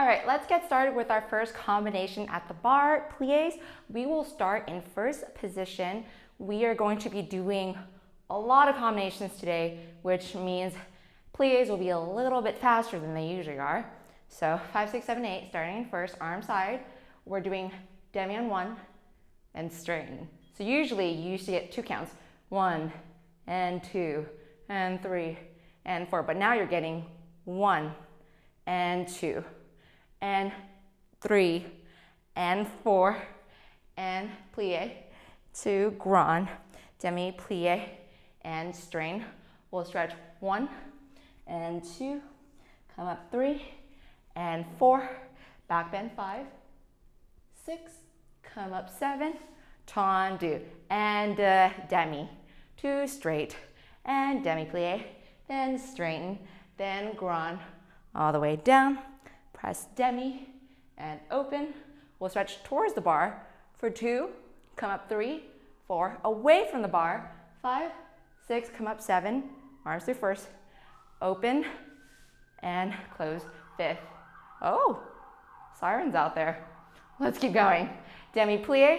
All right, let's get started with our first combination at the bar, plies. We will start in first position. We are going to be doing a lot of combinations today, which means plies will be a little bit faster than they usually are. So 5, 6, 7, 8, starting in first, arm side. We're doing demi on 1 and straighten. So usually you used to get 2 counts, 1 and 2 and 3 and 4, but now you're getting 1 and 2 and 3 and 4 and plie, 2, grand, demi, plie, and strain. We'll stretch 1 and 2, come up 3 and 4, back bend 5, 6, come up 7, tendu, and demi, 2 straight, and demi plie, then straighten, then grand, all the way down, press demi, and open. We'll stretch towards the bar for 2, come up 3, 4, away from the bar, 5, 6, come up 7, arms through first, open, and close 5th. Oh, sirens out there. Let's keep going. Demi plie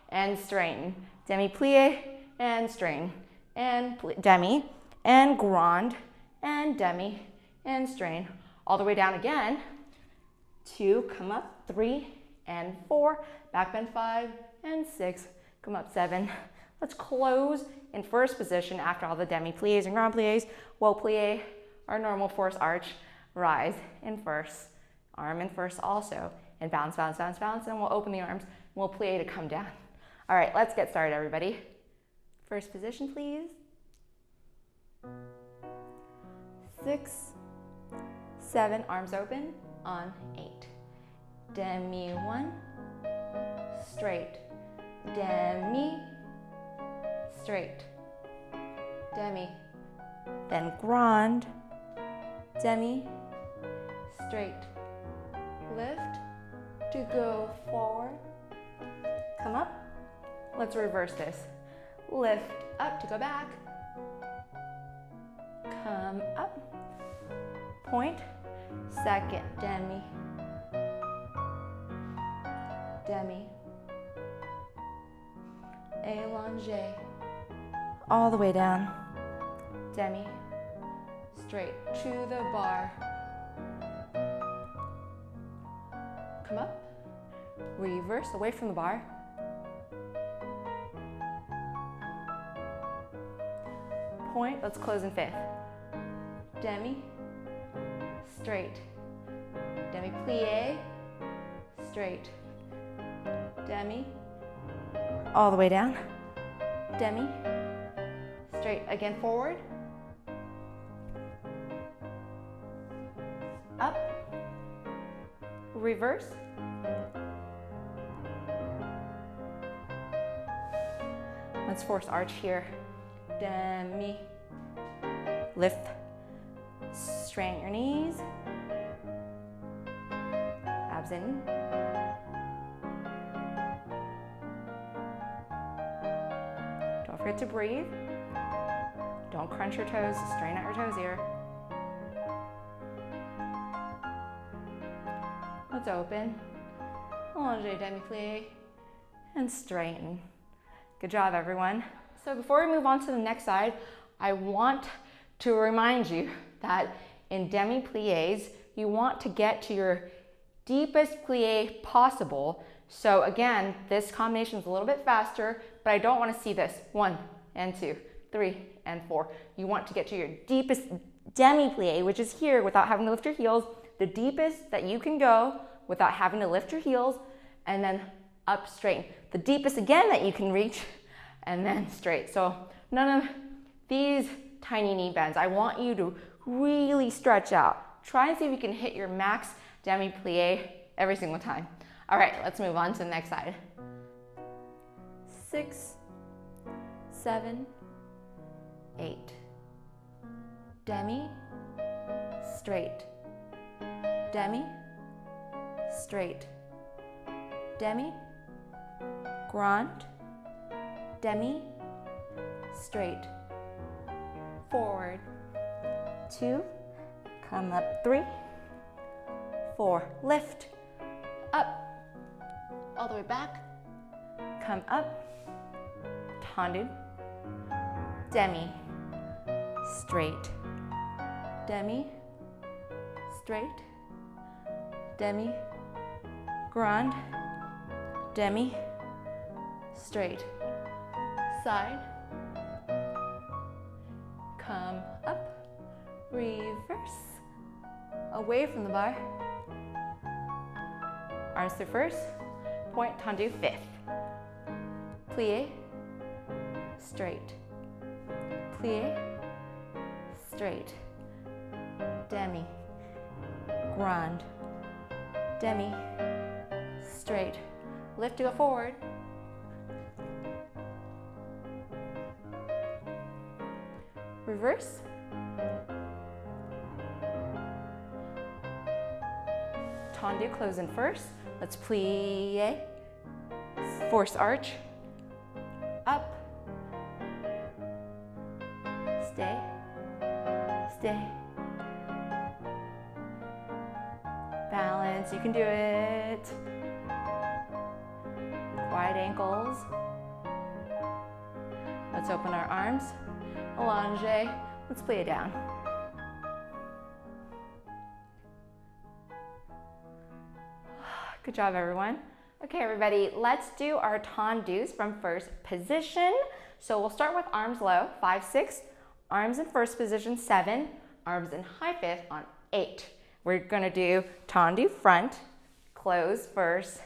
and straighten, demi plie and straighten, and demi, and grand, and demi, and strain. All the way down again. 2, come up 3 and 4, back bend 5 and 6, come up 7. Let's close in first position after all the demi plies and grand plies. We'll plie our normal force arch, rise in first, arm in first also, and bounce, bounce, bounce, bounce, and we'll open the arms, and we'll plie to come down. All right, let's get started, everybody. First position, please. 6, 7, arms open on 8. Demi 1, straight, demi, straight, demi, then grand, demi, straight, lift to go forward, come up, let's reverse this, lift up to go back, come up, point, second demi, demi, allongé, all the way down, demi, straight to the bar, come up, reverse away from the bar, point, let's close in 5th, demi, straight, demi plie, straight, demi, all the way down, demi, straight, again forward, up, reverse, let's force arch here, demi, lift, straighten your knees, abs in, don't forget to breathe, don't crunch your toes, straighten out your toes here. Let's open, allongé, demi-plie, and straighten. Good job, everyone. So before we move on to the next side, I want to remind you that in demi-plies, you want to get to your deepest plie possible. So again, this combination is a little bit faster, but I don't want to see this. 1 and 2, 3 and 4. You want to get to your deepest demi-plie, which is here without having to lift your heels, the deepest that you can go without having to lift your heels, and then up straight. The deepest again that you can reach, and then straight. So none of these tiny knee bends. I want you to really stretch out. Try and see if you can hit your max demi-plie every single time. All right, let's move on to the next side. 6, 7, 8. Demi, straight, demi, straight, demi, grand, demi, straight, forward, 2, come up 3, 4, lift, up, all the way back, come up, tendu, demi, straight, demi, straight, demi, grande, demi, straight, side, come up, reverse, away from the bar, arms through first, point, tendu, 5th, plie, straight, plie, straight, demi, grande, demi, straight, lift to go forward, reverse, tendu, close in first, let's plie, force arch, up, stay, stay, balance, you can do it, wide ankles, let's open our arms, allonge, let's plie it down. Good job, everyone. Okay, everybody, let's do our tendus from first position. So we'll start with arms low, 5, 6, arms in first position, 7, arms in high fifth on 8. We're gonna do tendu front, close first,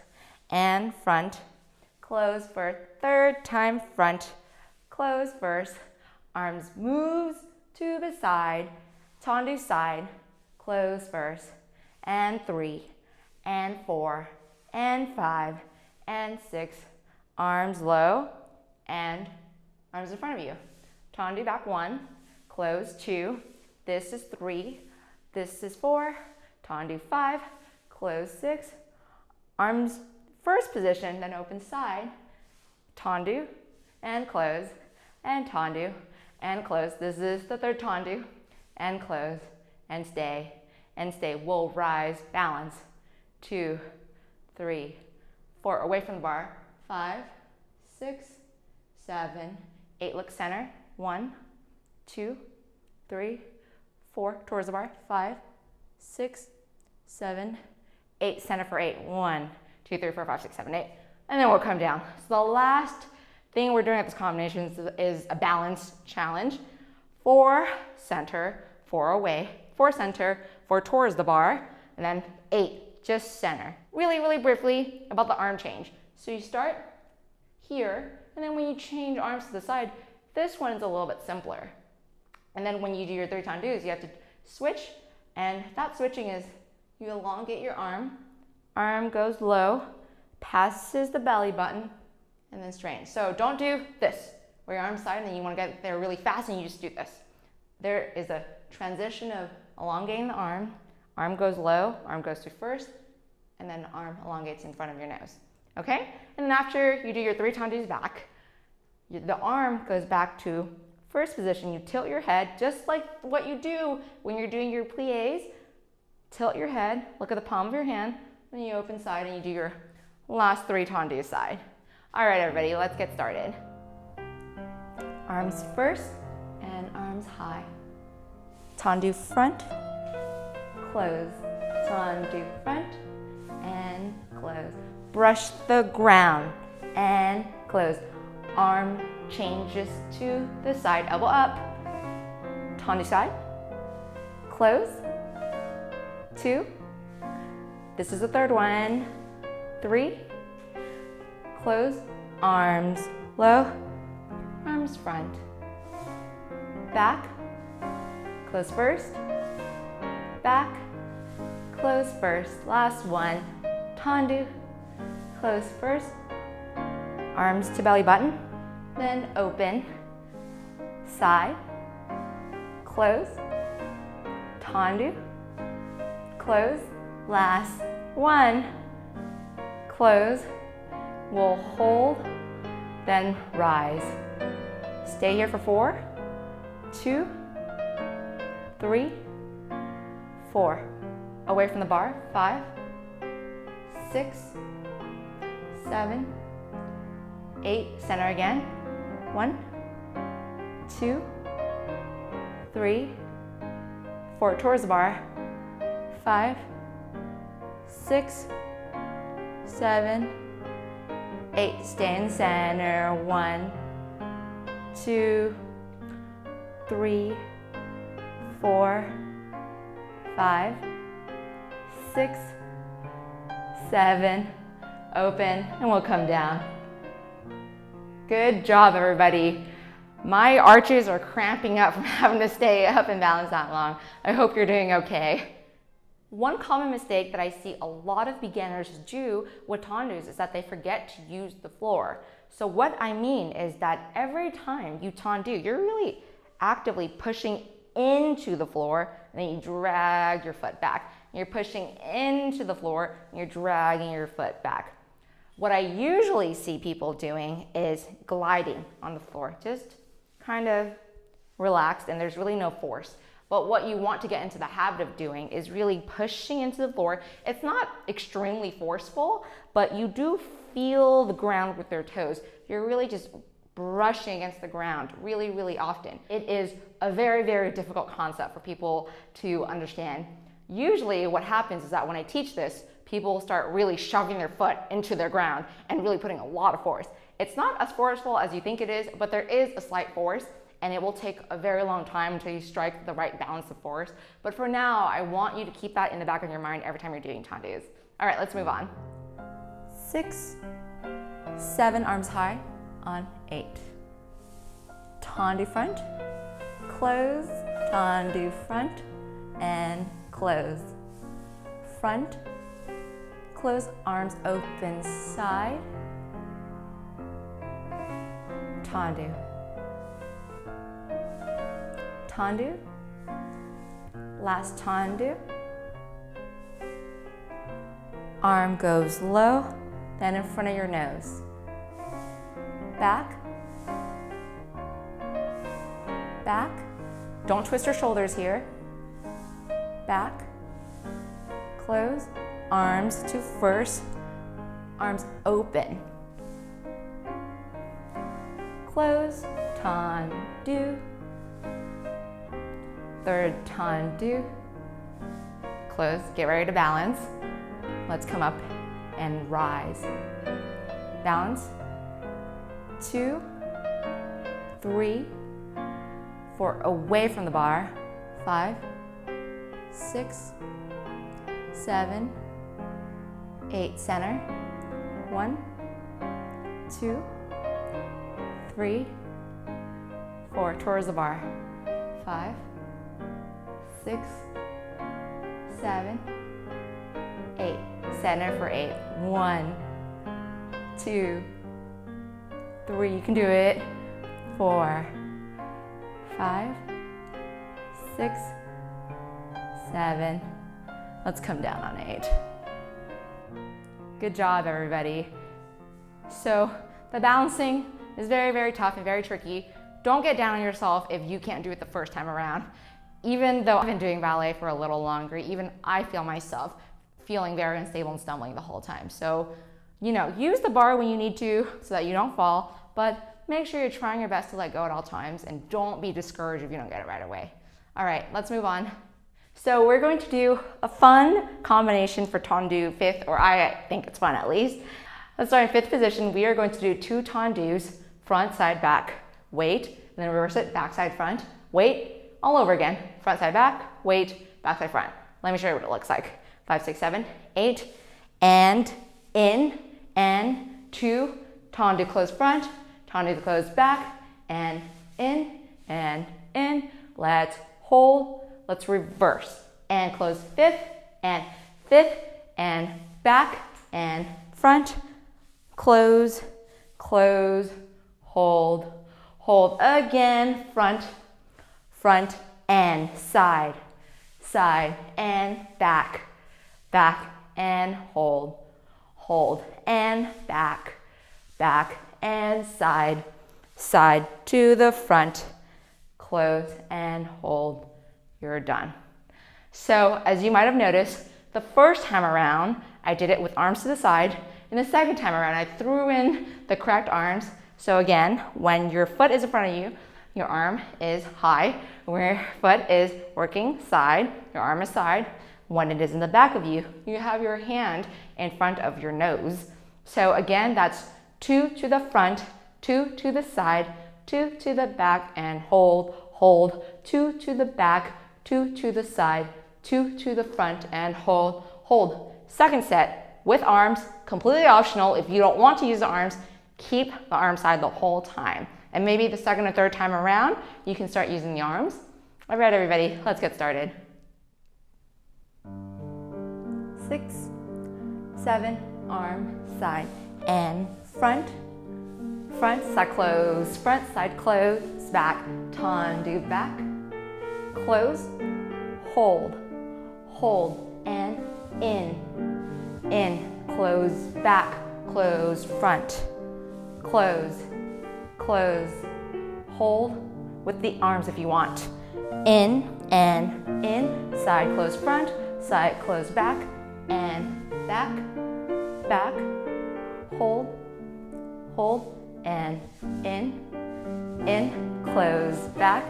and front, close for third time, front, close first, arms moves to the side, tendu side, close first, and 3, and 4, and 5, and 6, arms low, and arms in front of you. Tendu back 1, close 2, this is 3, this is 4, tendu 5, close 6, arms first position, then open side, tendu, and close, and tendu, and close. This is the third tendu, and close, and stay, and stay. We'll rise, balance, 2, 3, 4, away from the bar, 5, 6, 7, 8, look center, 1, 2, 3, 4, towards the bar, 5, 6, 7, 8, center for 8, 1, 2, 3, 4, 5, 6, 7, 8, and then we'll come down. So the last thing we're doing at this combination is a balance challenge. 4 center, 4 away, 4 center, 4 towards the bar, and then 8, just center. Really, really briefly about the arm change. So you start here, and then when you change arms to the side, this one's a little bit simpler. And then when you do your 3 tendus, you have to switch, and that switching is you elongate your arm goes low, passes the belly button, and then straighten. So don't do this, where your arm's side and then you want to get there really fast and you just do this. There is a transition of elongating the arm goes low, arm goes to first, and then arm elongates in front of your nose. Okay? And then after you do your 3 tendus back, the arm goes back to first position. You tilt your head, just like what you do when you're doing your plies. Tilt your head, look at the palm of your hand, then you open side and you do your last 3 tendus side. All right, everybody, let's get started. Arms first and arms high. Tendu front, close. Tendu front and close. Brush the ground and close. Arm changes to the side, elbow up. Tendu side, close. 2. This is the third one. 3. Close, arms low, arms front, back, close first, back, close first, last one, tendu, close first, arms to belly button, then open, side, close, tendu, close, last one, close. We'll hold, then rise. Stay here for 4, 2, 3, 4, away from the bar. 5, 6, 7, 8, center again. 1, 2, 3, 4, towards the bar. 5, 6, 7, 8, stay in center. 1, 2, 3, 4, 5, 6, 7, open, and we'll come down. Good job, everybody. My arches are cramping up from having to stay up and balance that long. I hope you're doing okay. One common mistake that I see a lot of beginners do with tendus is that they forget to use the floor. So what I mean is that every time you tendu, you're really actively pushing into the floor, and then you drag your foot back. You're pushing into the floor, and you're dragging your foot back. What I usually see people doing is gliding on the floor, just kind of relaxed, and there's really no force. But what you want to get into the habit of doing is really pushing into the floor. It's not extremely forceful, but you do feel the ground with your toes. You're really just brushing against the ground really, really often. It is a very, very difficult concept for people to understand. Usually what happens is that when I teach this, people start really shoving their foot into their ground and really putting a lot of force. It's not as forceful as you think it is, but there is a slight force, and it will take a very long time until you strike the right balance of force. But for now, I want you to keep that in the back of your mind every time you're doing tendus. All right, let's move on. 6, 7, arms high on 8. Tendu front, close, tendu front, and close. Front, close, arms open, side, tendu. Tendu, last tendu. Arm goes low, then in front of your nose. Back, back. Don't twist your shoulders here. Back, close, arms to first, arms open. Close, tendu. Third tendu. Close, get ready to balance. Let's come up and rise. Balance. 2, 3, 4, away from the bar. 5, 6, 7, 8, center. 1, 2, 3, 4, towards the bar. 5, 6, 7, 8. Center for 8. 1, 2, 3. You can do it. 4, 5, 6, 7. Let's come down on 8. Good job, everybody. So the balancing is very, very tough and very tricky. Don't get down on yourself if you can't do it the first time around. Even though I've been doing ballet for a little longer, even I feel myself feeling very unstable and stumbling the whole time. So, use the bar when you need to so that you don't fall, but make sure you're trying your best to let go at all times, and don't be discouraged if you don't get it right away. All right, let's move on. So we're going to do a fun combination for tendu fifth, or I think it's fun at least. Let's start in fifth position. We are going to do 2 tendus, front, side, back, wait, and then reverse it, back, side, front, wait, all over again. Front, side, back, wait, back, side, front. Let me show you what it looks like. 5, 6, 7, 8, and in, and 2, tendu close front, tendu close back, and in, and in. Let's hold, let's reverse, and close fifth, and back, and front, close, close, hold, hold again, front, front, and side, side, and back, back, and hold, hold, and back, back, and side, side to the front, close, and hold. You're done. So as you might have noticed, the first time around, I did it with arms to the side, and the second time around, I threw in the correct arms. So again, when your foot is in front of you, your arm is high. When your foot is working side, your arm is side. When it is in the back of you, you have your hand in front of your nose. So again, that's 2 to the front, 2 to the side, 2 to the back, and hold, hold, 2 to the back, 2 to the side, 2 to the front, and hold, hold. Second set with arms, completely optional. If you don't want to use the arms, keep the arm side the whole time. And maybe the second or third time around, you can start using the arms. All right, everybody, let's get started. 6, 7, arm, side, and front, front, side close, front, side close, back, tendu, back, close, hold, hold, and in, close, back, close, front, close, close, hold with the arms if you want. In and in, side close front, side close back, and back, back, hold, hold, and in, close back,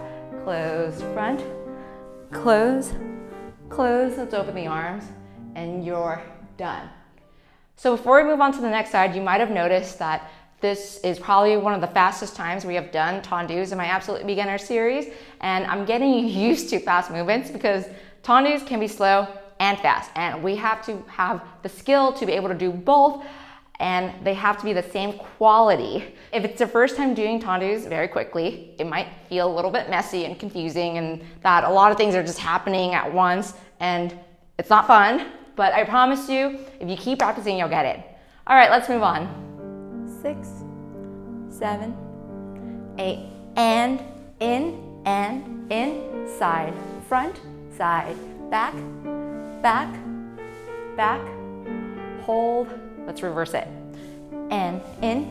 close front, close, close. Let's open the arms, and you're done. So before we move on to the next side, you might have noticed that this is probably one of the fastest times we have done tendus in my Absolute Beginner series, and I'm getting used to fast movements because tendus can be slow and fast, and we have to have the skill to be able to do both, and they have to be the same quality. If it's your first time doing tendus very quickly, it might feel a little bit messy and confusing, and that a lot of things are just happening at once, and it's not fun, but I promise you, if you keep practicing, you'll get it. All right, let's move on. 6, 7, 8, and in, side, front, side, back, back, back, hold, let's reverse it, and in,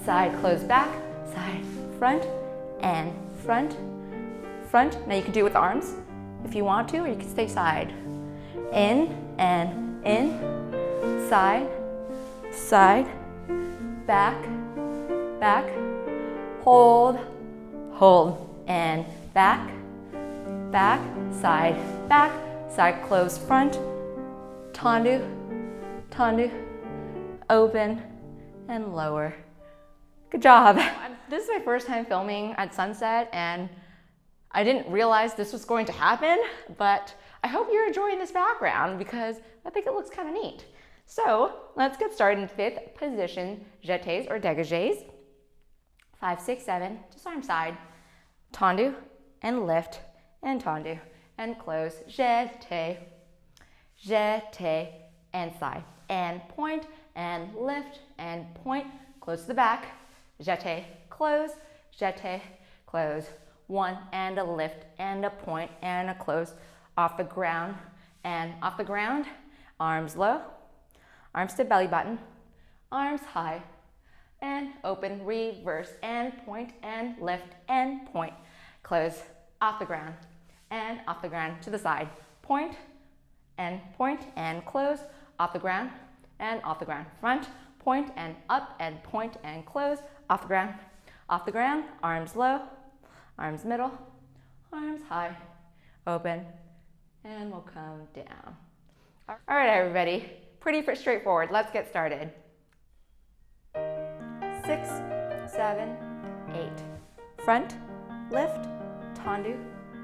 side, close back, side, front, and front, front. Now you can do it with arms if you want to, or you can stay side. In and in, side, side, back, back, hold, hold, and back, back, side, close front, tendu, tendu, open, and lower. Good job. This is my first time filming at sunset, and I didn't realize this was going to happen, but I hope you're enjoying this background because I think it looks kind of neat. So let's get started in fifth position, jetés or dégages. 5, 6, 7, just arm side, tendu, and lift, and tendu, and close, jeté, jeté, and side, and point, and lift, and point, close to the back, jeté, close, one, and a lift, and a point, and a close, off the ground, and off the ground, arms low, arms to belly button, arms high, and open, reverse, and point, and lift, and point, close, off the ground, and off the ground to the side, point, and close, off the ground, and off the ground, front, point, and up, and point, and close, off the ground, arms low, arms middle, arms high, open, and we'll come down. All right, everybody. Pretty straightforward. Let's get started. 6, 7, 8. Front, lift, tendu,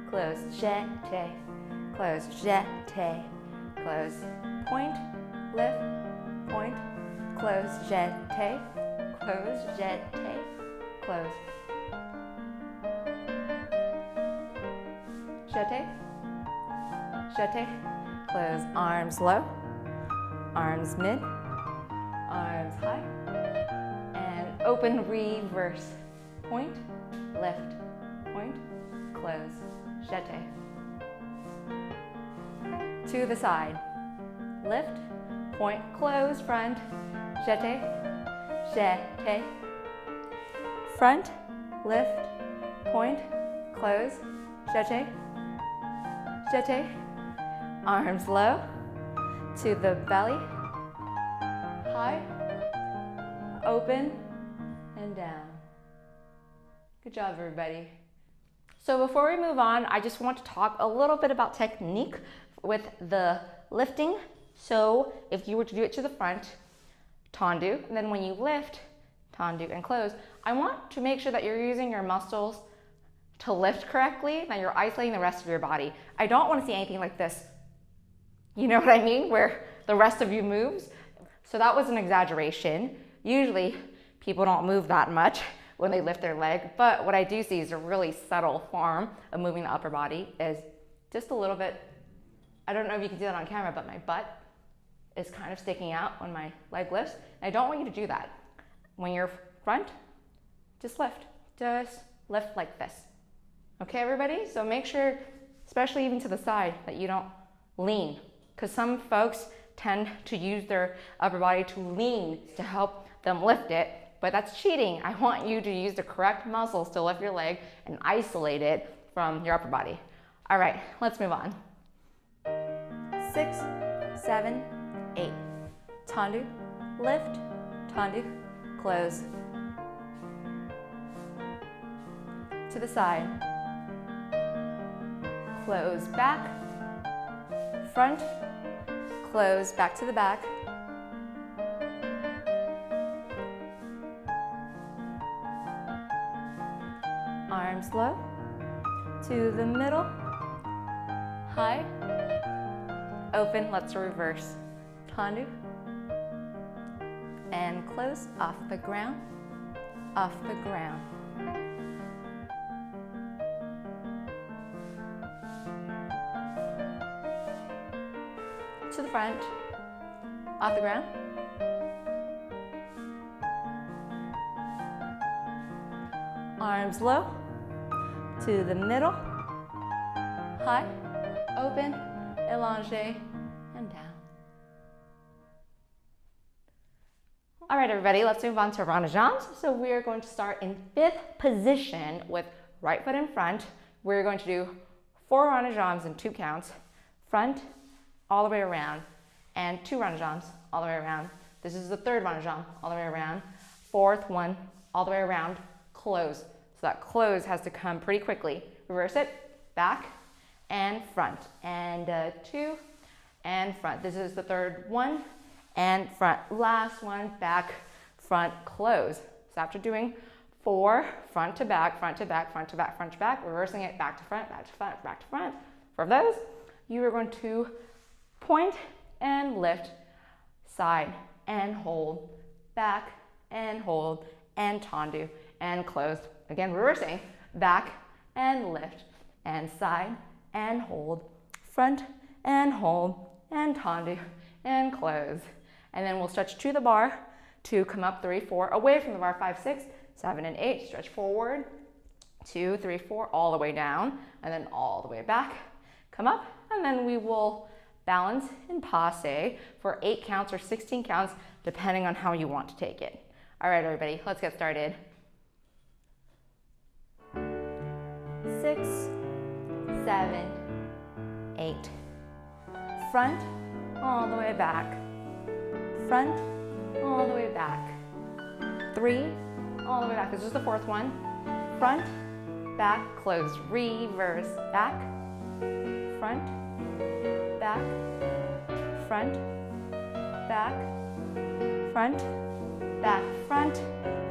close, jeté, close, jeté, close, point, lift, point, close, jeté, close, jeté, close. Jeté, jeté, close, arms low, arms mid, arms high, and open, reverse, point, lift, point, close, jeté. To the side, lift, point, close, front, jeté, jeté, front, lift, point, close, jeté, jeté, arms low to the belly, high, open, and down. Good job, everybody. So before we move on, I just want to talk a little bit about technique with the lifting. So if you were to do it to the front, tendu, and then when you lift, tendu and close, I want to make sure that you're using your muscles to lift correctly, that you're isolating the rest of your body. I don't want to see anything like this. You know what I mean? Where the rest of you moves. So that was an exaggeration. Usually people don't move that much when they lift their leg, but what I do see is a really subtle form of moving the upper body is just a little bit, I don't know if you can see that on camera, but my butt is kind of sticking out when my leg lifts. And I don't want you to do that. When you're front, just lift like this. Okay, everybody? So make sure, especially even to the side, that you don't lean, because some folks tend to use their upper body to lean to help them lift it, but that's cheating. I want you to use the correct muscles to lift your leg and isolate it from your upper body. All right, let's move on. 6, 7, 8. Tendu, lift, tendu, close. To the side. Close back, front, close back to the back. Arms low to the middle, high, open, let's reverse. Tendu, and close off the ground, off the ground. To the front, off the ground. Arms low to the middle, high, open, allongé, and down. All right, everybody, let's move on to Ronde jambes. So we are going to start in 5th position with right foot in front. We're going to do 4 Ronde jambes in 2 counts, front, all the way around, and 2 Ronde jambes all the way around. This is the 3rd Ronde jambe all the way around, 4th one all the way around, close. So that close has to come pretty quickly. Reverse it, back and front, and 2 and front. This is the 3rd one and front. Last one, back, front, close. So after doing 4, front to back, front to back, front to back, front to back, reversing it back to front, back to front, back to front. For those, you are going to point and lift, side and hold, back and hold, and tendu and close. Again, reversing, back and lift, and side and hold, front and hold, and tendu and close. And then we'll stretch to the bar to come up 3, 4, away from the bar, 5, 6, 7, and 8. Stretch forward, 2, 3, 4, all the way down, and then all the way back. Come up, and then we will balance in passe for 8 counts or 16 counts, depending on how you want to take it. All right, everybody, let's get started. 6, 7, 8. Front, all the way back. Front, all the way back. 3, all the way back. This is the 4th one. Front, back, close, reverse, back, front, back, front, back, front, back, front,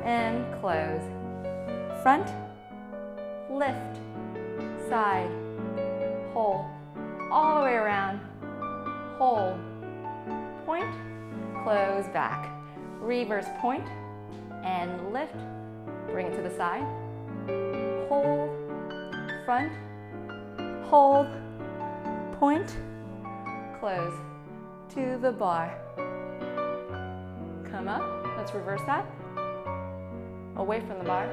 and close. Front, lift, side, hold, all the way around, hold, point, close, back, reverse point, and lift, bring it to the side, hold, front, hold, point, close, to the bar. Come up, let's reverse that, away from the bar.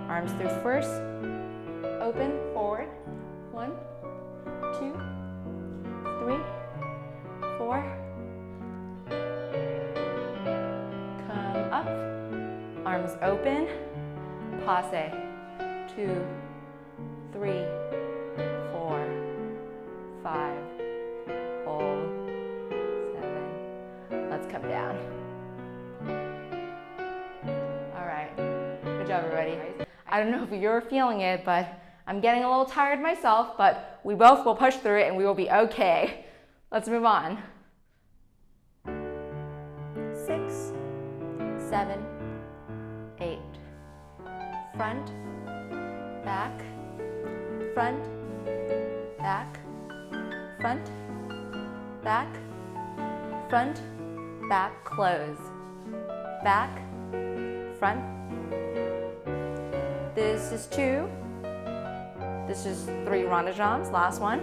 Arms through first, open, forward, 1, 2, 3, 4. Come up, arms open, passe, 2, 3, 4. let's come down. All right, good job everybody. I don't know if you're feeling it, but I'm getting a little tired myself, but we both will push through it and we will be okay. Let's move on. 6, 7, 8. Front, back, front, back, front, back, front, back, close, back, front. This is 2. This is 3 ronde jambes, last one.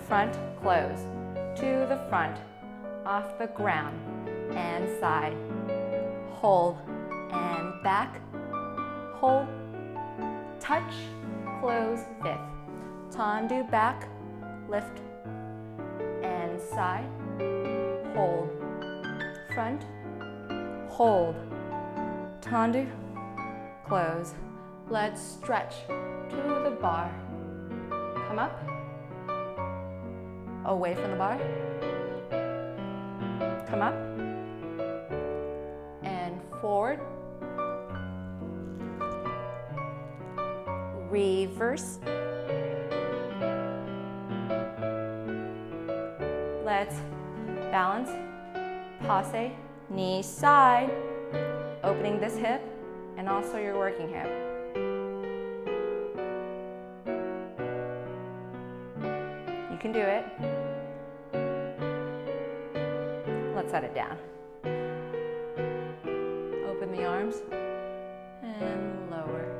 Front, close, to the front, off the ground, and side. Hold, and back, hold, touch, close, 5th. Tendu, back, lift, and side, hold, front, hold, tendu, close. Let's stretch to the bar. Come up, away from the bar, come up, and forward, reverse. Let's balance, passe, knee side, opening this hip and also your working hip. You can do it. Let's set it down. Open the arms and lower.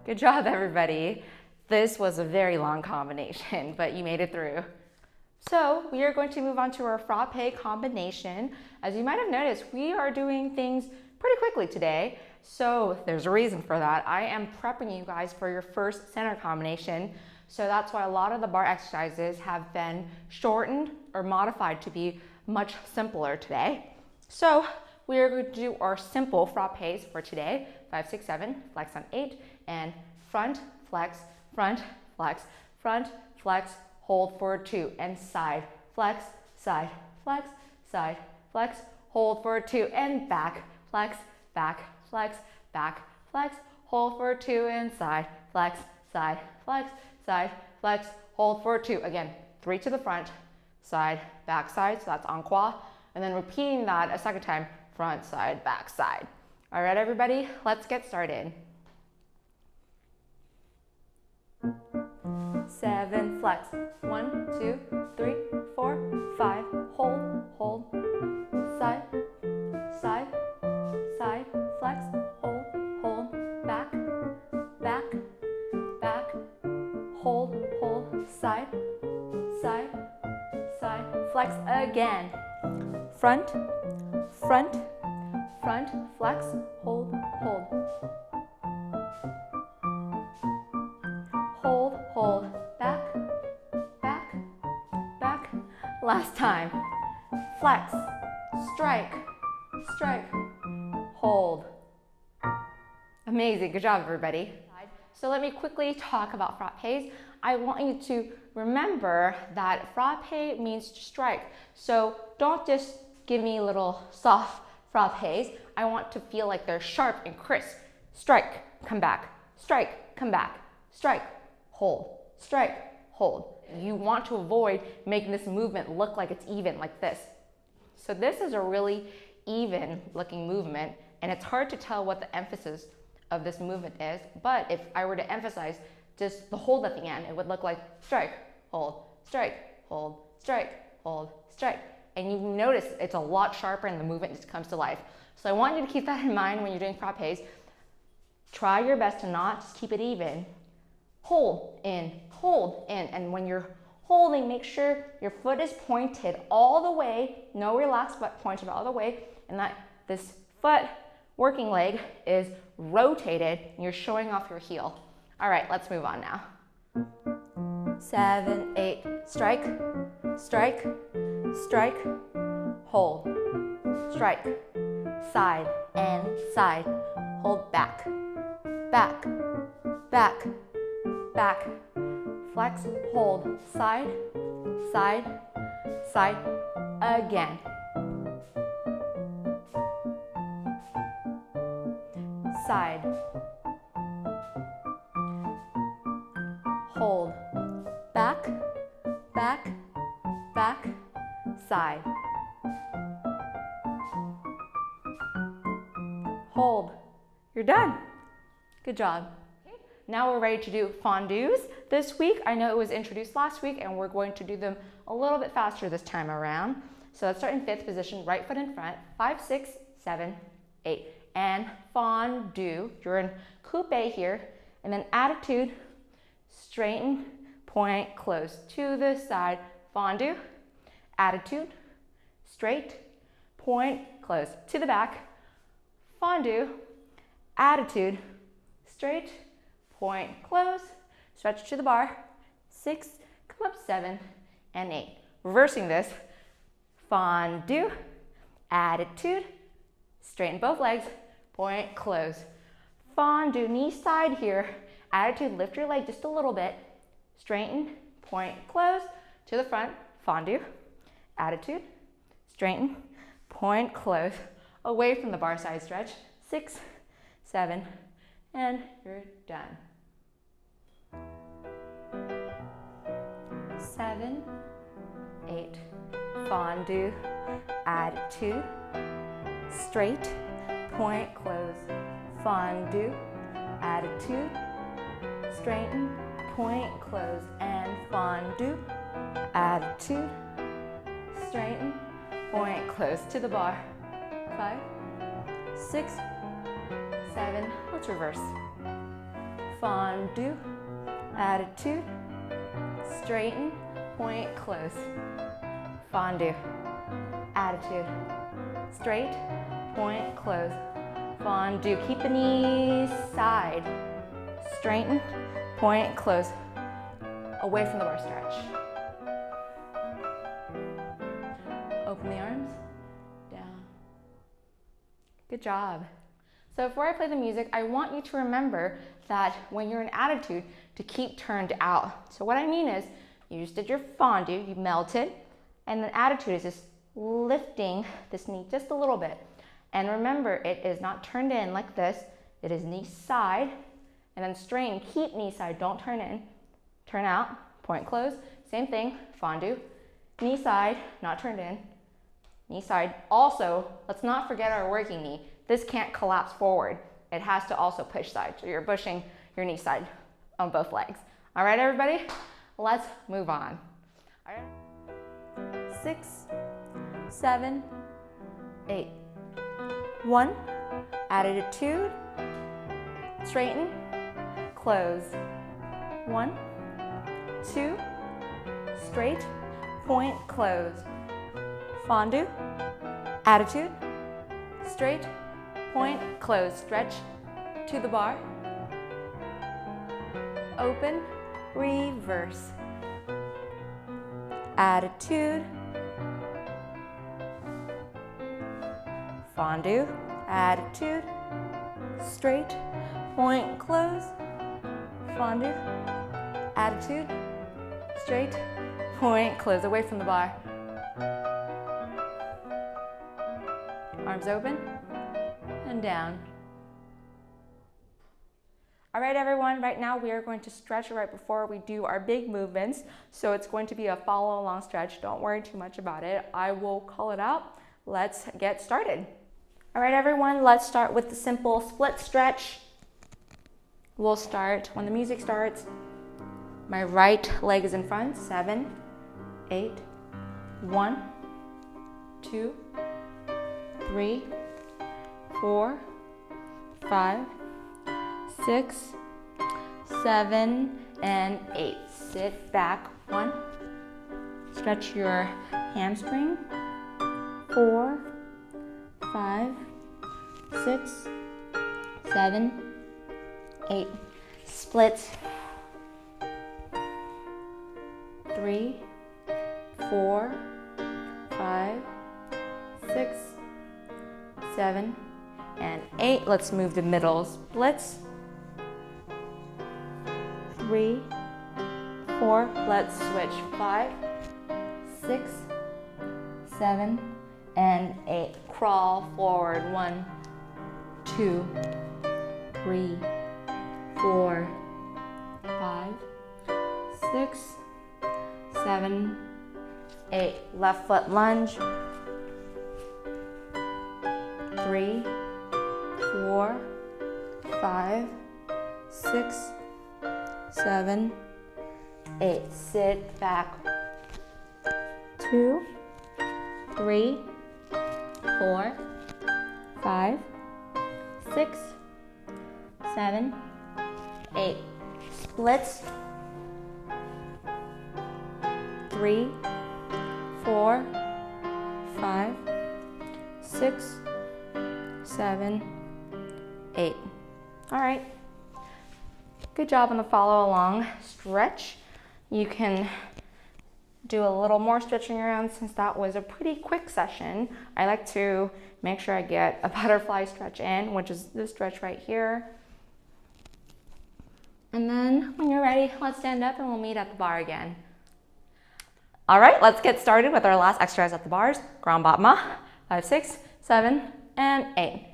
Good job, everybody. This was a very long combination, but you made it through. So we are going to move on to our frappe combination. As you might have noticed, we are doing things pretty quickly today. So there's a reason for that. I am prepping you guys for your first center combination. So that's why a lot of the bar exercises have been shortened or modified to be much simpler today. So we are going to do our simple frappes for today. 5, 6, 7, flex on 8, and front, flex, front, flex, front, flex, hold for 2, and side, flex, side, flex, side, flex, hold for 2, and back, flex, back, flex, back, flex, hold for 2, and side, flex, side, flex, side, flex, hold for 2. Again, 3 to the front, side, back, side, so that's en croix, and then repeating that a second time, front, side, back, side. All right, everybody, let's get started. 7, flex, 1, 2, 3, 4, 5, hold, hold, side, side, side, flex, hold, hold, back, back, back, hold, hold, side, side, side, flex again, front, front, front, flex, hold, hold, hold, hold, back, back, back. Last time. Flex, strike, strike, hold. Amazing, good job everybody. So let me quickly talk about frappes. I want you to remember that frappe means to strike. So don't just give me little soft frappes. I want to feel like they're sharp and crisp. Strike, come back, strike, come back, strike, hold, strike, hold. You want to avoid making this movement look like it's even like this. So this is a really even looking movement, and it's hard to tell what the emphasis of this movement is, but if I were to emphasize just the hold at the end, it would look like strike, hold, strike, hold, strike, hold, strike. And you notice it's a lot sharper and the movement just comes to life. So I want you to keep that in mind when you're doing frappes. Try your best to not just keep it even. Hold in, and when you're holding, make sure your foot is pointed all the way, no relaxed, but pointed all the way, and that this foot, working leg, is rotated, and you're showing off your heel. All right, let's move on now. 7, 8, strike, strike, strike, hold, strike, side and side, hold back, back, back, back, flex, hold, side, side, side, Again. Side. Hold. Back, back, back, side. Hold. You're done. Good job. Okay. Now we're ready to do fondus this week. I know it was introduced last week and we're going to do them a little bit faster this time around. So let's start in fifth position, right foot in front, 5, 6, 7, 8. And fondu. You're in coupe here. And then attitude, straighten, point, close. To the side, fondu, attitude, straight, point, close. To the back, fondu, attitude, straight, point, close. Stretch to the bar, 6, come up 7, and 8. Reversing this, fondu, attitude, straighten both legs, point, close. Fondu, knee side here, attitude, lift your leg just a little bit, straighten, point, close. To the front, fondu, attitude, straighten, point, close. Away from the bar side stretch, 6, 7, and you're done. 7, 8, fondu, attitude, straight, point, close. Fondu, attitude, straighten, point, close. And fondu, attitude, straighten, point, close. To the bar, 5, 6, 7, let's reverse. Fondu, attitude, straighten, point, close. Fondu, attitude, straight, point, close. Fondu, keep the knees side, straighten, point, close. Away from the bar stretch. Open the arms, down. Good job. So before I play the music, I want you to remember that when you're in attitude, to keep turned out. So what I mean is, you just did your fondu, you melted, and then attitude is just lifting this knee just a little bit. And remember, it is not turned in like this, it is knee side, and then straighten, keep knee side, don't turn in, turn out, point, close. Same thing, fondu, knee side, not turned in, knee side. Also, let's not forget our working knee. This can't collapse forward. It has to also push side. So you're pushing your knee side on both legs. All right, everybody, let's move on. All right. 6, 7, 8. 1, attitude, straighten, close. 1, 2, straight, point, close. Fondu, attitude, straight, point, close. Stretch to the bar. Open, reverse. Attitude, fondu, attitude, straight, point, close. Fondu, attitude, straight, point, close. Away from the bar. Arms open and down. All right, everyone, right now we are going to stretch right before we do our big movements. So it's going to be a follow along stretch. Don't worry too much about it. I will call it out. Let's get started. All right, everyone, let's start with the simple split stretch. We'll start when the music starts. My right leg is in front, 7, 8, 1, 2, 3, 4, 5, 6, 7, and 8. Sit back, 1. Stretch your hamstring, 4, 5, 6, 7, 8. Split, 3, 4, 5, 6, 7, and 8. Let's move to middle splits. 3, 4. Let's switch. 5, 6, 7, and 8. Crawl forward. 1, 2, 3, 4, 5, 6, 7, 8. Left foot lunge. 3, 4, 5, 6, 7, 8. Sit back. 2, 3, 4, 5, 6, 7, 8. Splits. 3, 4, 5, 6, 7, 8. All right. Good job on the follow along stretch. You can do a little more stretching around since that was a pretty quick session. I like to make sure I get a butterfly stretch in, which is this stretch right here. And then when you're ready, let's stand up and we'll meet at the bar again. All right, let's get started with our last exercise at the bars. Grand battement. 5, 6, 7, and 8.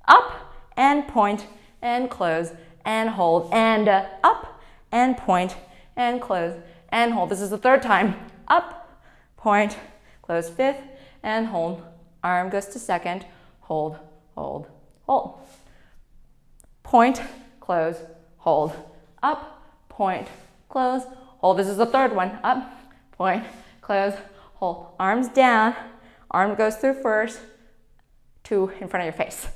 Up and point and close and hold and up and point and close and hold. This is the third time. Up, point, close 5th, and hold. Arm goes to 2nd, hold, hold, hold. Point, close, hold. Up, point, close, hold. This is the third one. Up, point, close, hold. Arms down. Arm goes through first, 2 in front of your face.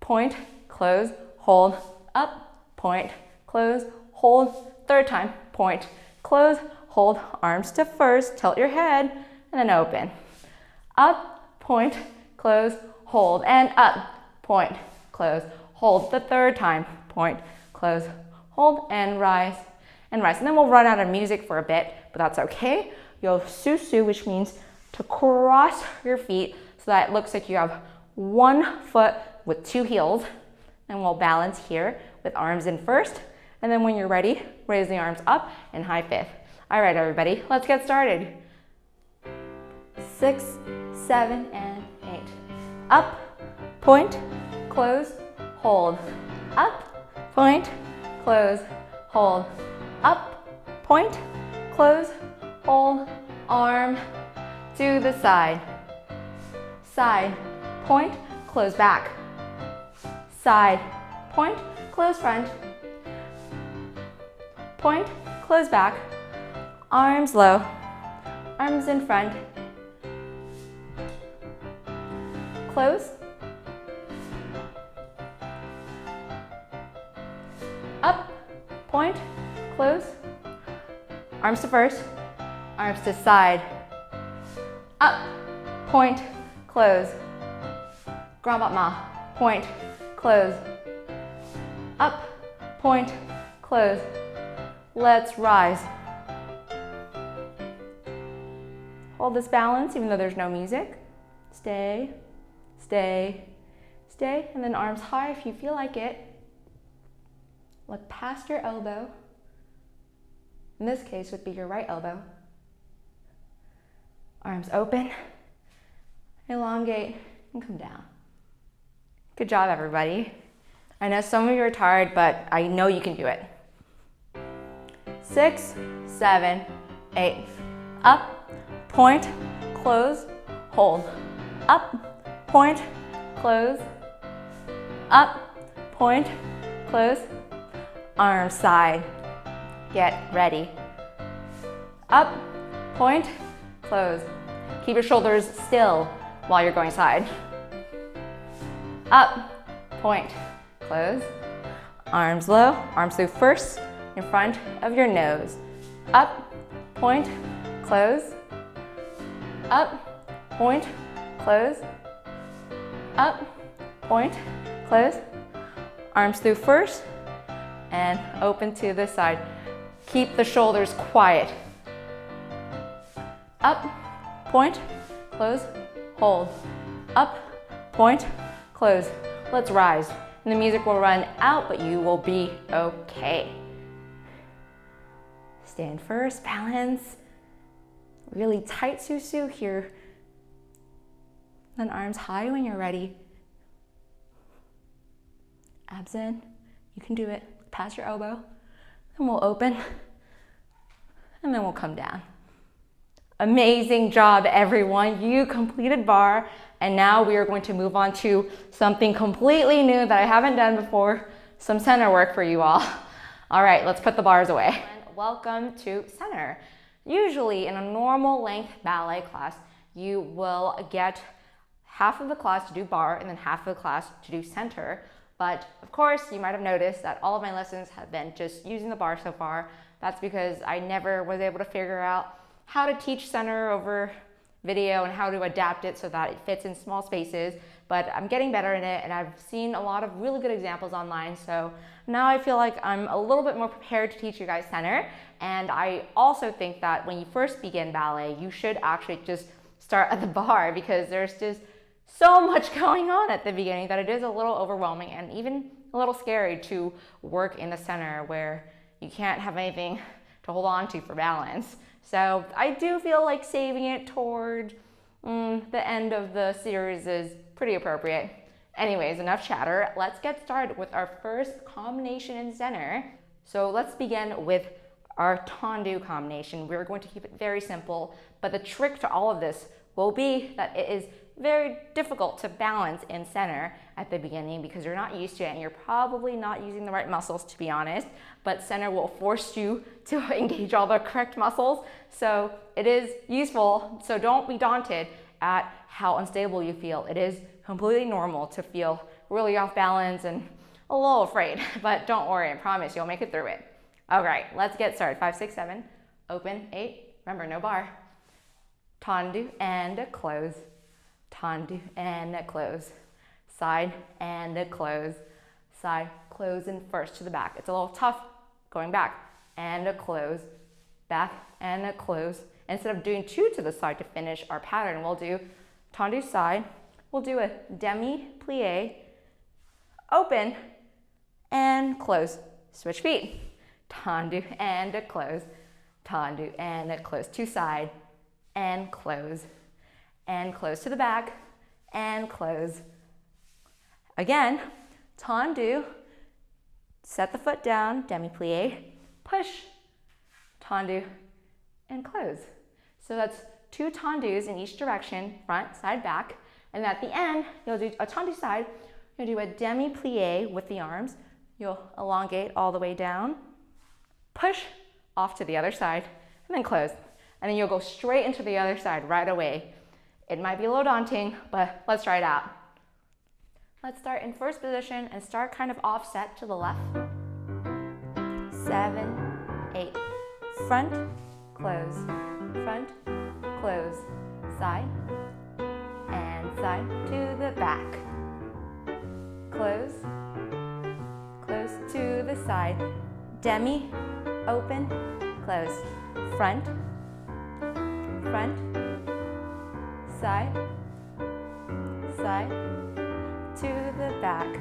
Point, close, hold. Up, point, close, hold. Third time. Point, close, hold. Arms to first. Tilt your head, and then open. Up, point, close, hold. And up, point, close, hold. The third time. Point, close, hold, and rise, and rise. And then we'll run out of music for a bit, but that's okay. You'll susu, which means to cross your feet so that it looks like you have one foot with 2 heels. And we'll balance here with arms in first. And then when you're ready, raise the arms up and high 5th. All right, everybody, let's get started. 6, 7, and 8. Up, point, close, hold. Up, point, close, hold. Up, point, close, hold. Arm to the side. Side, point, close back. Side, point, close front. Point, close back. Arms low. Arms in front. Close. Up, point, close. Arms to first. Arms to side. Up, point, close. Grand battement. Point, close. Up, point, close. Let's rise. Hold this balance even though there's no music. Stay, stay, stay, and then arms high if you feel like it. Look past your elbow. In this case would be your right elbow. Arms open, elongate, and come down. Good job, everybody. I know some of you are tired, but I know you can do it. 6, 7, 8. Up, point, close, hold. Up, point, close. Up, point, close. Arms side. Get ready. Up, point, close. Keep your shoulders still while you're going side. Up, point, close. Arms low, arms through first, in front of your nose. Up, point, close. Up, point, close. Up, point, close. Arms through first, and open to the side. Keep the shoulders quiet. Up, point, close, hold. Up, point, close. Let's rise. And the music will run out, but you will be okay. Stand first, balance. Really tight susu here. Then arms high when you're ready. Abs in. You can do it. Pass your elbow. And we'll open. And then we'll come down. Amazing job, everyone. You completed bar. And now we are going to move on to something completely new that I haven't done before. Some center work for you all. All right, let's put the bars away. Welcome to center. Usually in a normal length ballet class, you will get half of the class to do bar and then half of the class to do center. But of course, you might have noticed that all of my lessons have been just using the bar so far. That's because I never was able to figure out how to teach center over video and how to adapt it so that it fits in small spaces. But I'm getting better in it, and I've seen a lot of really good examples online. So now I feel like I'm a little bit more prepared to teach you guys center. And I also think that when you first begin ballet, you should actually just start at the bar, because there's just so much going on at the beginning that it is a little overwhelming and even a little scary to work in the center where you can't have anything to hold on to for balance. So I do feel like saving it toward the end of the series is pretty appropriate. Anyways, enough chatter. Let's get started with our first combination in center. So let's begin with our Tendu combination. We're going to keep it very simple, but the trick to all of this will be that it is very difficult to balance in center at the beginning because you're not used to it and you're probably not using the right muscles, to be honest, but center will force you to engage all the correct muscles. So it is useful. So don't be daunted at how unstable you feel. It is completely normal to feel really off balance and a little afraid, but don't worry, I promise you'll make it through it. All right, let's get started. 5, 6, 7, open, 8, remember no bar. Tendu and close. Tendu and close. Side and close. Side, close and first to the back. It's a little tough going back and close. Back and close. Instead of doing 2 to the side to finish our pattern, we'll do Tendu side. We'll do a demi plie, open and close. Switch feet. Tendu and close. Tendu and close. To side and close. And close to the back, and close. Again, tendu, set the foot down, demi-plie, push, tendu, and close. So that's 2 tendus in each direction, front, side, back, and at the end, you'll do a tendu side, you'll do a demi-plie with the arms, you'll elongate all the way down, push, off to the other side, and then close. And then you'll go straight into the other side right away. It might be a little daunting, but let's try it out. Let's start in first position and start kind of offset to the left. 7, 8. Front, close, front, close, side, and side to the back. Close, close to the side. Demi, open, close, front, front, side, side, to the back,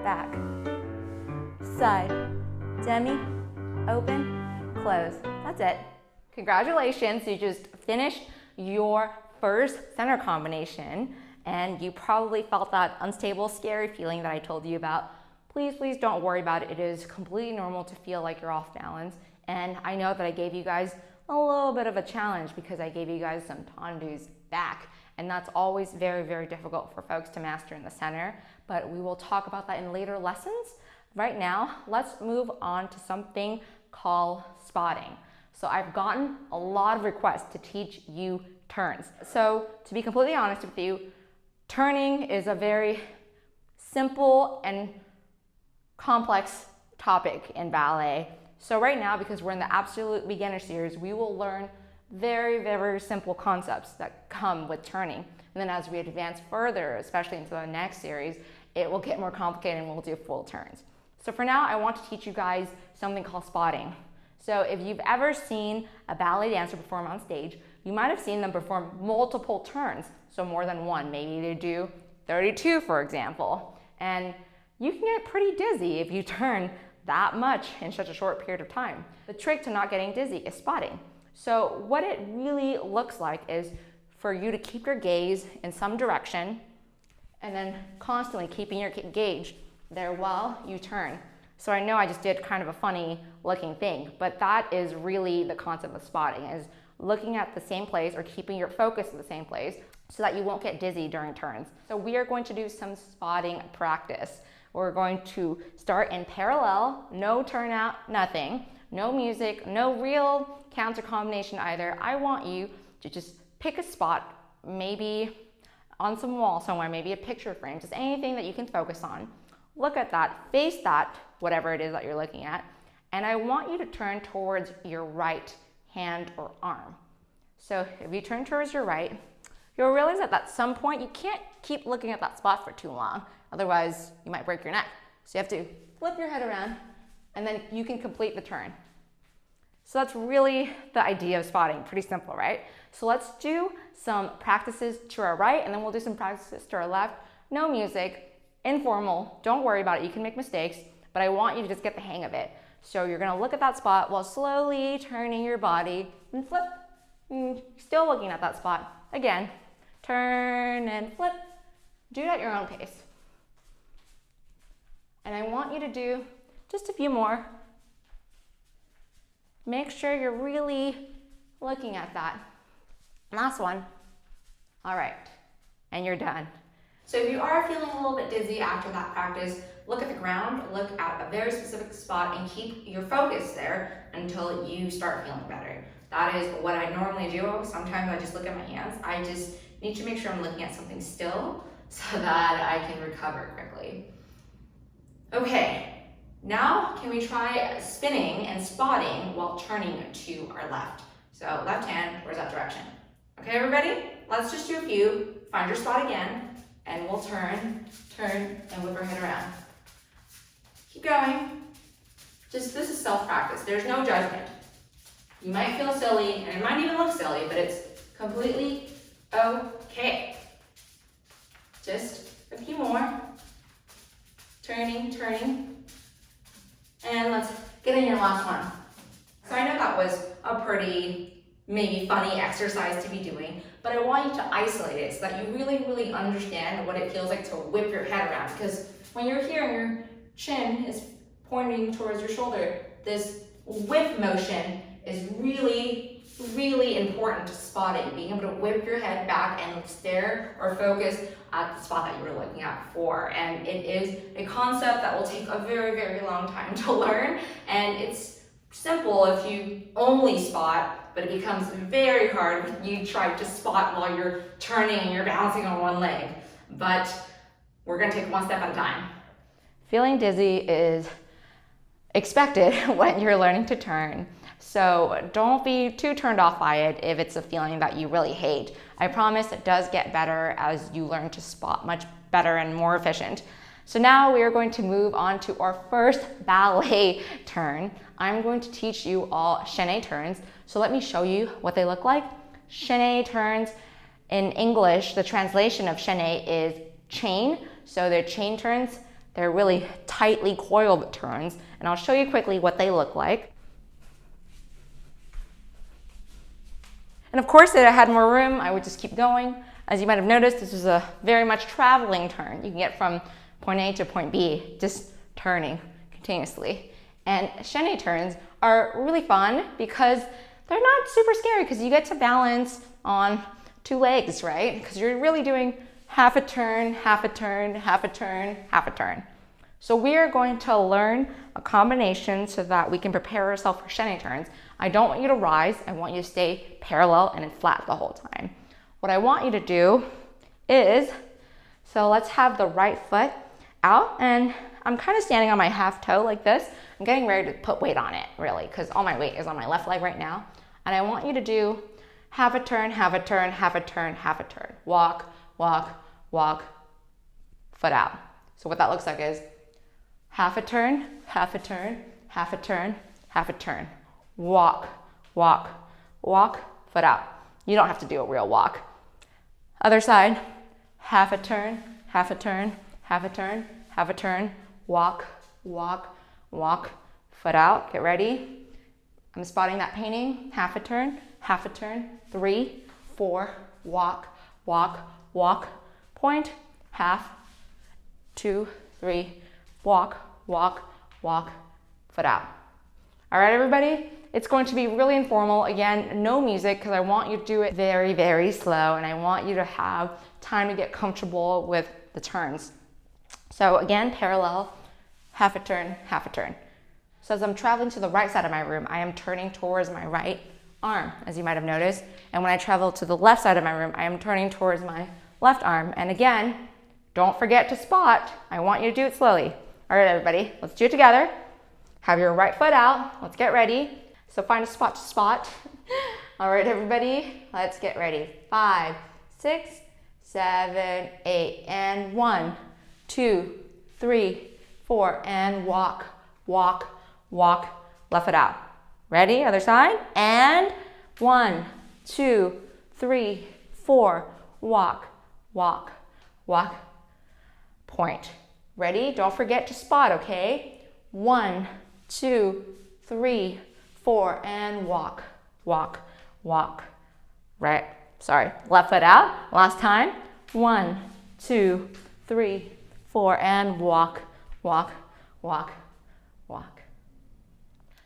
back, side, demi, open, close. That's it. Congratulations, you just finished your first center combination and you probably felt that unstable, scary feeling that I told you about. Please, please don't worry about it. It is completely normal to feel like you're off balance. And I know that I gave you guys a little bit of a challenge because I gave you guys some tendus back, and that's always very, very difficult for folks to master in the center, but we will talk about that in later lessons. Right now, let's move on to something called spotting. So I've gotten a lot of requests to teach you turns. So to be completely honest with you, turning is a very simple and complex topic in ballet. So right now, because we're in the absolute beginner series, we will learn very, very simple concepts that come with turning. And then as we advance further, especially into the next series, it will get more complicated and we'll do full turns. So for now, I want to teach you guys something called spotting. So if you've ever seen a ballet dancer perform on stage, you might have seen them perform multiple turns. So more than one, maybe they do 32, for example. And you can get pretty dizzy if you turn that much in such a short period of time. The trick to not getting dizzy is spotting. So what it really looks like is for you to keep your gaze in some direction and then constantly keeping your gaze there while you turn. So I know I just did kind of a funny looking thing, but that is really the concept of spotting, is looking at the same place or keeping your focus in the same place so that you won't get dizzy during turns. So we are going to do some spotting practice. We're going to start in parallel, no turnout, nothing, no music, no real counter combination either. I want you to just pick a spot, maybe on some wall somewhere, maybe a picture frame, just anything that you can focus on. Look at that, face that, whatever it is that you're looking at, and I want you to turn towards your right hand or arm. So if you turn towards your right, you'll realize that at some point you can't keep looking at that spot for too long, otherwise you might break your neck. So you have to flip your head around and then you can complete the turn. So that's really the idea of spotting, pretty simple, right? So let's do some practices to our right and then we'll do some practices to our left. No music, informal, don't worry about it, you can make mistakes, but I want you to just get the hang of it. So you're gonna look at that spot while slowly turning your body and flip, still looking at that spot. Again, turn and flip, do it at your own pace. And I want you to do just a few more. Make sure you're really looking at that. Last one. All right, and you're done. So if you are feeling a little bit dizzy after that practice, look at the ground, look at a very specific spot and keep your focus there until you start feeling better. That is what I normally do. Sometimes I just look at my hands. I just need to make sure I'm looking at something still so that I can recover quickly. Okay, now can we try spinning and spotting while turning to our left? So left hand towards that direction. Okay, everybody? Let's just do a few. Find your spot again, and we'll turn, and whip our head around. Keep going. This is self-practice. There's no judgment. You might feel silly, and it might even look silly, but it's completely okay. Just a few more. Turning, and let's get in your last one. So I know that was a pretty maybe funny exercise to be doing, but I want you to isolate it so that you really understand what it feels like to whip your head around, because when you're here and your chin is pointing towards your shoulder, this whip motion is really important to spotting, being able to whip your head back and stare or focus at the spot that you were looking at before. And it is a concept that will take a very long time to learn, and it's simple if you only spot, but it becomes very hard if you try to spot while you're turning and you're balancing on one leg. But we're gonna take one step at a time. Feeling dizzy is expected when you're learning to turn. So don't be too turned off by it if it's a feeling that you really hate. I promise it does get better as you learn to spot much better and more efficient. So now we are going to move on to our first ballet turn. I'm going to teach you all chaine turns. So let me show you what they look like. Chaine turns, in English, the translation of chaine is chain. So they're chain turns. They're really tightly coiled turns. And I'll show you quickly what they look like. And of course, if I had more room, I would just keep going. As you might have noticed, this is a very much traveling turn. You can get from point A to point B, just turning continuously. And chaine turns are really fun because they're not super scary because you get to balance on two legs, right? Because you're really doing half a turn, half a turn, half a turn, half a turn. So we are going to learn a combination so that we can prepare ourselves for chaine turns. I don't want you to rise. I want you to stay parallel and flat the whole time. What I want you to do is, so let's have the right foot out, and I'm kind of standing on my half toe like this. I'm getting ready to put weight on it, really, because all my weight is on my left leg right now. And I want you to do half a turn, half a turn, half a turn, half a turn. Walk, walk, walk, foot out. So what that looks like is half a turn, half a turn, half a turn, half a turn. Walk, walk, walk, foot out. You don't have to do a real walk. Other side, half a turn, half a turn, half a turn, half a turn. Walk, walk, walk, foot out. Get ready. I'm spotting that painting. Half a turn, 3, 4, walk, walk, walk, point, half, 2, 3, walk, walk, walk, foot out. All right, everybody? It's going to be really informal. Again, no music, because I want you to do it very, very slow, and I want you to have time to get comfortable with the turns. So again, parallel, half a turn, half a turn. So as I'm traveling to the right side of my room, I am turning towards my right arm, as you might have noticed. And when I travel to the left side of my room, I am turning towards my left arm. And again, don't forget to spot. I want you to do it slowly. All right, everybody, let's do it together. Have your right foot out. Let's get ready. So find a spot to spot. All right, everybody, let's get ready. 5, 6, 7, 8, and 1, 2, 3, 4, and walk, walk, walk, left foot out. Ready, other side, and 1, 2, 3, 4, walk, walk, walk, point. Ready, don't forget to spot, okay? 1, 2, 3, 4, and walk, walk, walk. Right, sorry, left foot out, last time. 1, 2, 3, 4, and walk, walk, walk, walk.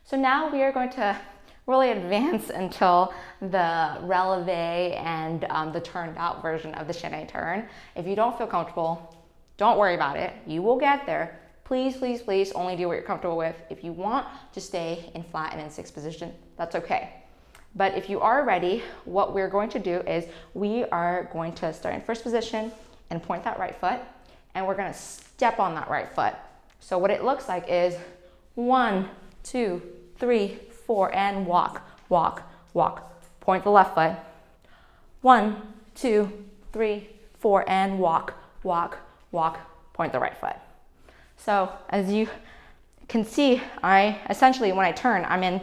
So now we are going to really advance until the releve and the turned out version of the chaine turn. If you don't feel comfortable, don't worry about it. You will get there. Please, please, please only do what you're comfortable with. If you want to stay in flat and in 6 position, that's okay. But if you are ready, what we're going to do is we are going to start in first position and point that right foot, and we're going to step on that right foot. So what it looks like is 1, 2, 3, 4, and walk, walk, walk. Point the left foot. 1, 2, 3, 4, and walk, walk, walk. Point the right foot. So as you can see, I essentially, when I turn, I'm in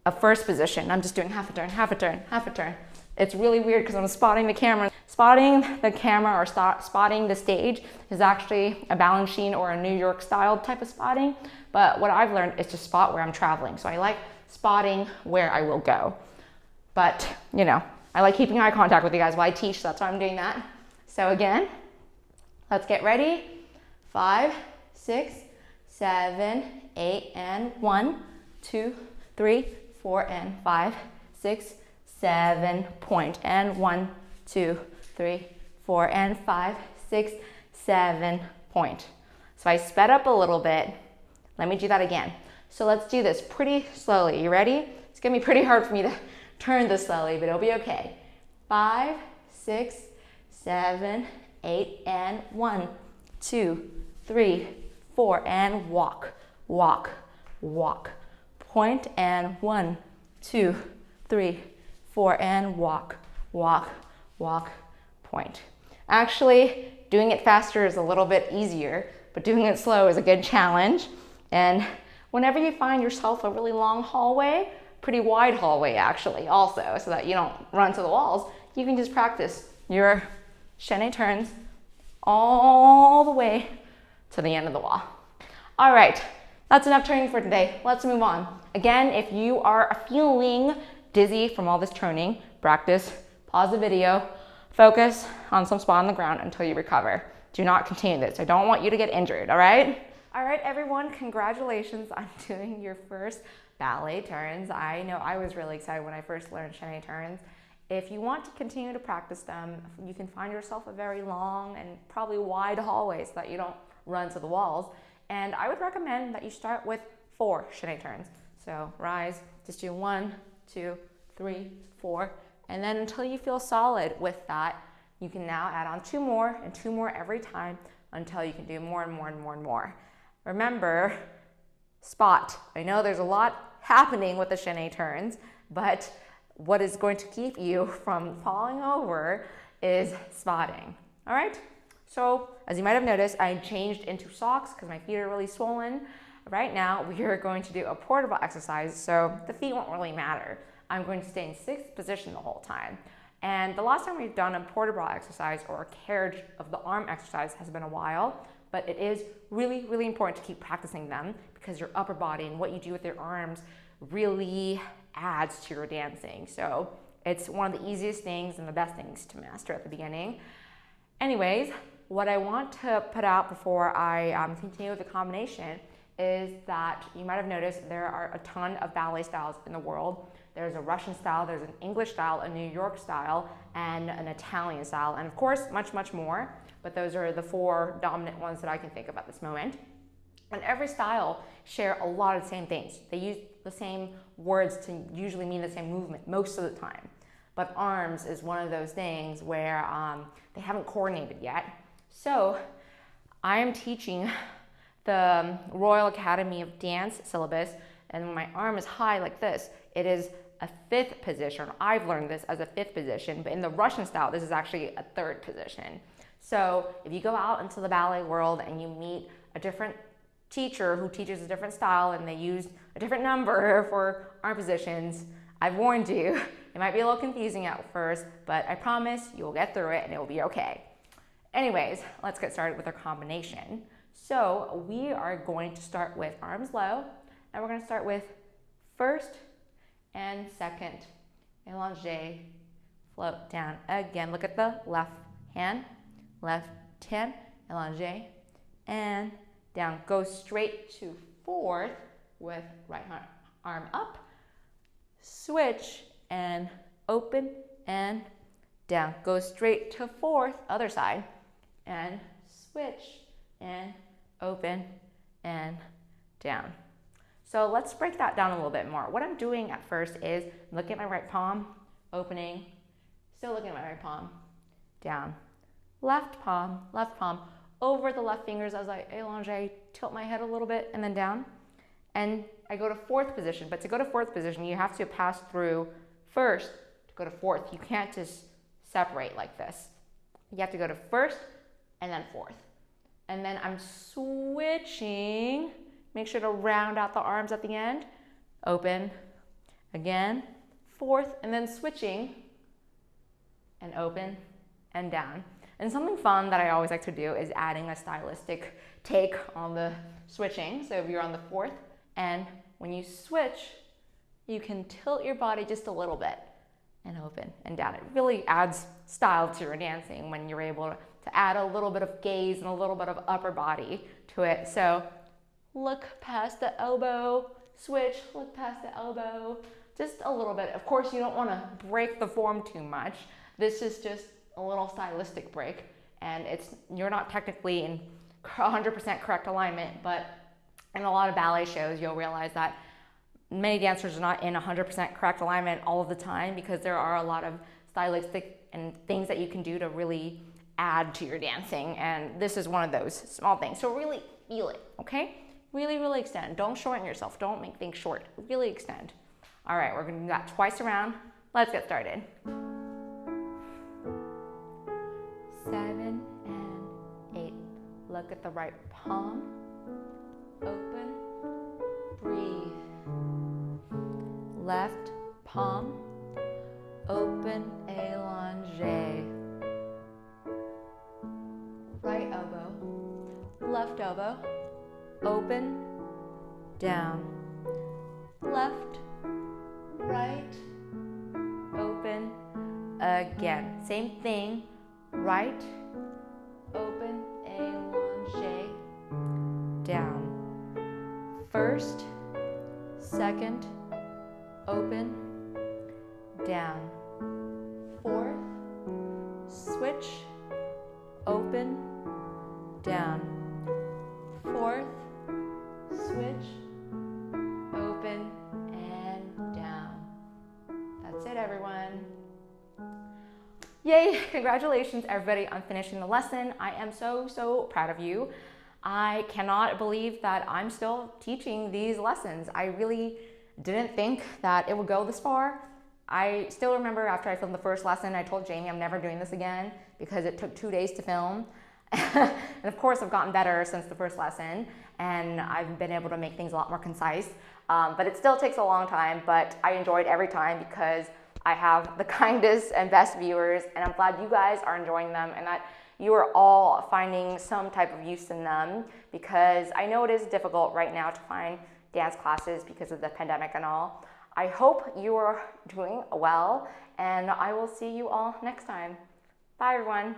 a first position. I'm just doing half a turn, half a turn, half a turn. It's really weird because I'm spotting the camera. Spotting the camera or spotting the stage is actually a balance Chaine or a New York style type of spotting. But what I've learned is to spot where I'm traveling. So I like spotting where I will go. But, you know, I like keeping eye contact with you guys while I teach, so that's why I'm doing that. So again, let's get ready. 5, 6, 7, 8, and 1, 2, 3, 4, and 5, 6, 7, point, and 1, 2, 3, 4, and 5, 6, 7, point. So I sped up a little bit. Let me do that again. So let's do this pretty slowly. You ready? It's gonna be pretty hard for me to turn this slowly, but it'll be okay. 5, 6, 7, 8, and 1, 2, 3, 4, and walk, walk, walk. Point, and 1, 2, 3, 4, and walk, walk, walk, point. Actually, doing it faster is a little bit easier, but doing it slow is a good challenge. And whenever you find yourself a really long hallway, pretty wide hallway actually also, so that you don't run to the walls, you can just practice your chaine turns all the way to the end of the wall. All right, that's enough training for today. Let's move on. Again, if you are feeling dizzy from all this turning, practice, pause the video, focus on some spot on the ground until you recover. Do not continue this. I don't want you to get injured, all right? All right, everyone, congratulations on doing your first ballet turns. I know I was really excited when I first learned chaine turns. If you want to continue to practice them, you can find yourself a very long and probably wide hallway so that you don't run to the walls. And I would recommend that you start with 4 chaine turns. So rise, just do 1, 2, 3, 4, and then until you feel solid with that, you can now add on 2 more and 2 more every time until you can do more and more and more and more. Remember, spot. I know there's a lot happening with the chaine turns, but what is going to keep you from falling over is spotting. All right? So, as you might have noticed, I changed into socks because my feet are really swollen. Right now, we are going to do a portable exercise, so the feet won't really matter. I'm going to stay in 6th position the whole time. And the last time we've done a portable exercise or a carriage of the arm exercise has been a while, but it is really, really important to keep practicing them because your upper body and what you do with your arms really adds to your dancing. So It's one of the easiest things and the best things to master at the beginning. Anyways, what I want to put out before I continue with the combination is that you might have noticed there are a ton of ballet styles in the world. There's a Russian style, there's an English style, a New York style, and an Italian style, and of course, much, much more. But those are the 4 dominant ones that I can think of at this moment. And every style share a lot of the same things. They use the same words to usually mean the same movement most of the time. But arms is one of those things where they haven't coordinated yet. So I am teaching the Royal Academy of Dance syllabus, and when my arm is high like this, it is a 5th position. I've learned this as a 5th position, but in the Russian style, this is actually a 3rd position. So if you go out into the ballet world and you meet a different teacher who teaches a different style and they use a different number for arm positions, I've warned you, it might be a little confusing at first, but I promise you'll get through it and it will be okay. Anyways, let's get started with our combination. So we are going to start with arms low, and we're going to start with first and second, allongé, float down. Again, look at the left hand, allongé, and down. Go straight to 4th with right arm up, switch and open and down. Go straight to 4th, other side, and switch and open and down. So let's break that down a little bit more. What I'm doing at first is looking at my right palm, opening, still looking at my right palm, down. Left palm, over the left fingers as I allonge, tilt my head a little bit and then down. And I go to 4th position, but to go to 4th position, you have to pass through first to go to 4th. You can't just separate like this. You have to go to 1st and then 4th. And then I'm switching. Make sure to round out the arms at the end. Open, again, 4th, and then switching and open and down. And something fun that I always like to do is adding a stylistic take on the switching. So if you're on the 4th, and when you switch, you can tilt your body just a little bit and open and down. It really adds style to your dancing when you're able to add a little bit of gaze and a little bit of upper body to it. So look past the elbow, switch, look past the elbow, just a little bit. Of course, you don't want to break the form too much. This is just a little stylistic break, and you're not technically in 100% correct alignment, but in a lot of ballet shows, you'll realize that many dancers are not in 100% correct alignment all of the time, because there are a lot of stylistic and things that you can do to really add to your dancing, and this is one of those small things. So really feel it, okay? Really, really extend. Don't shorten yourself. Don't make things short. Really extend. All right, we're gonna do that twice around. Let's get started. 7 and 8. Look at the right palm. Open, breathe. Left palm, open, allongé. Right elbow, left elbow, open, down. Left, right, open, again. Same thing, right, open, allongé, down. First, second, open, down. 4th, switch, open, down. 4th, switch, open, and down. That's it, everyone. Yay, congratulations everybody on finishing the lesson. I am so, so proud of you. I cannot believe that I'm still teaching these lessons. I really didn't think that it would go this far. I still remember after I filmed the first lesson, I told Jamie I'm never doing this again because it took 2 days to film. And of course, I've gotten better since the first lesson, and I've been able to make things a lot more concise. But it still takes a long time, but I enjoyed every time because I have the kindest and best viewers, and I'm glad you guys are enjoying them and that you are all finding some type of use in them, because I know it is difficult right now to find dance classes because of the pandemic and all. I hope you are doing well, and I will see you all next time. Bye, everyone.